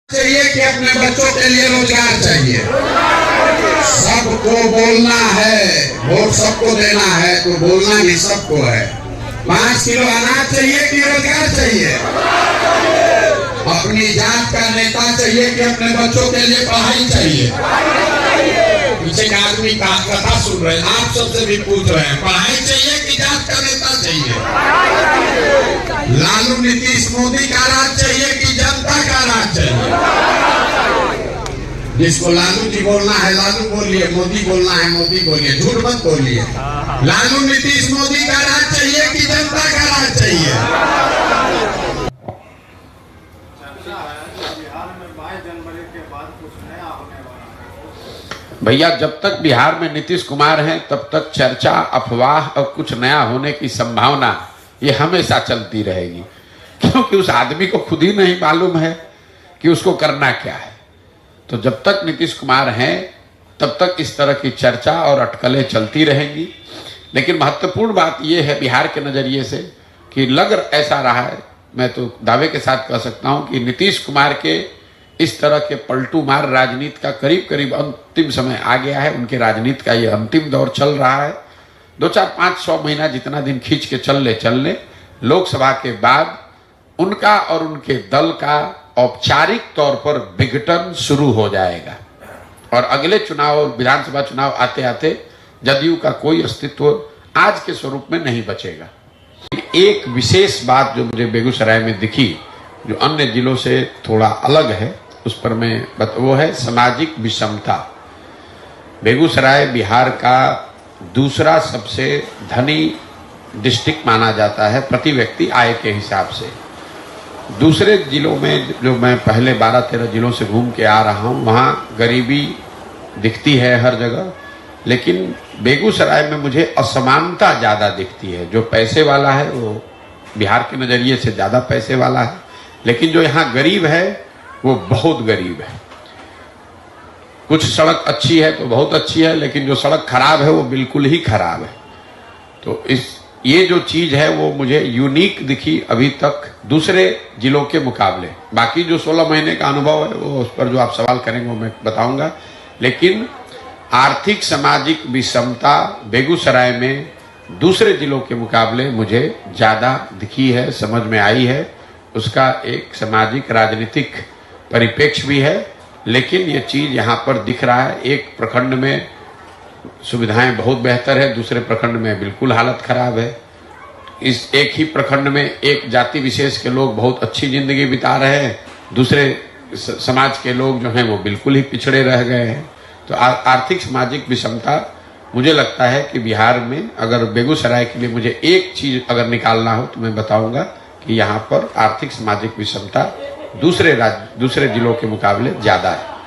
चाहिए कि अपने बच्चों के लिए रोजगार चाहिए। सबको बोलना है, वोट सबको देना है, तो बोलना भी सबको है। 5 किलो अनाज चाहिए कि रोजगार चाहिए? अपनी जात का नेता चाहिए कि अपने बच्चों के लिए पढ़ाई चाहिए? पीछे का आदमी का कथा सुन रहे हैं, आप सबसे भी पूछ रहे हैं, पढ़ाई चाहिए कि जात का नेता चाहिए? लालू नीतीश मोदी का राज चाहिए कि जनता का राज चाहिए? जिसको लालू जी बोलना है लालू बोलिए, मोदी बोलना है मोदी बोलिए, झूठ मत बोलिए। लालू नीतीश मोदी का राज चाहिए कि जनता का राज चाहिए? भैया, जब तक बिहार में नीतीश कुमार हैं तब तक चर्चा, अफवाह और कुछ नया होने की संभावना ये हमेशा चलती रहेगी, क्योंकि उस आदमी को खुद ही नहीं मालूम है कि उसको करना क्या है। तो जब तक नीतीश कुमार हैं तब तक इस तरह की चर्चा और अटकलें चलती रहेंगी। लेकिन महत्वपूर्ण बात यह है बिहार के नज़रिए से कि लग ऐसा रहा है, मैं तो दावे के साथ कह सकता हूं कि नीतीश कुमार के इस तरह के पलटू मार राजनीति का करीब करीब अंतिम समय आ गया है। उनके राजनीति का ये अंतिम दौर चल रहा है। 2, 4, 5, 100 महीना जितना दिन खींच के चल ले लोकसभा के बाद उनका और उनके दल का औपचारिक तौर पर विघटन शुरू हो जाएगा और अगले चुनाव, विधानसभा चुनाव आते आते जदयू का कोई अस्तित्व आज के स्वरूप में नहीं बचेगा। एक विशेष बात जो मुझे बेगूसराय में दिखी, जो अन्य जिलों से थोड़ा अलग है, उस पर वो है सामाजिक विषमता। बेगूसराय बिहार का दूसरा सबसे धनी डिस्ट्रिक्ट माना जाता है प्रति व्यक्ति आय के हिसाब से। दूसरे जिलों में जो मैं पहले 12-13 जिलों से घूम के आ रहा हूँ, वहाँ गरीबी दिखती है हर जगह, लेकिन बेगूसराय में मुझे असमानता ज़्यादा दिखती है। जो पैसे वाला है वो बिहार के नज़रिए से ज़्यादा पैसे वाला है, लेकिन जो यहाँ गरीब है वो बहुत गरीब है। कुछ सड़क अच्छी है तो बहुत अच्छी है, लेकिन जो सड़क खराब है वो बिल्कुल ही खराब है। तो ये जो चीज़ है वो मुझे यूनिक दिखी अभी तक दूसरे जिलों के मुकाबले। बाकी जो 16 महीने का अनुभव है वो, उस पर जो आप सवाल करेंगे वो मैं बताऊंगा। लेकिन आर्थिक सामाजिक विषमता बेगूसराय में दूसरे जिलों के मुकाबले मुझे ज़्यादा दिखी है, समझ में आई है। उसका एक सामाजिक राजनीतिक परिप्रेक्ष्य भी है, लेकिन ये चीज़ यहाँ पर दिख रहा है। एक प्रखंड में सुविधाएं बहुत बेहतर है, दूसरे प्रखंड में बिल्कुल हालत खराब है। इस एक ही प्रखंड में एक जाति विशेष के लोग बहुत अच्छी जिंदगी बिता रहे हैं, दूसरे समाज के लोग जो हैं वो बिल्कुल ही पिछड़े रह गए हैं। तो आर्थिक सामाजिक विषमता मुझे लगता है कि बिहार में, अगर बेगूसराय के लिए मुझे एक चीज अगर निकालना हो तो मैं बताऊंगा कि यहाँ पर आर्थिक सामाजिक विषमता दूसरे जिलों के मुकाबले ज्यादा है।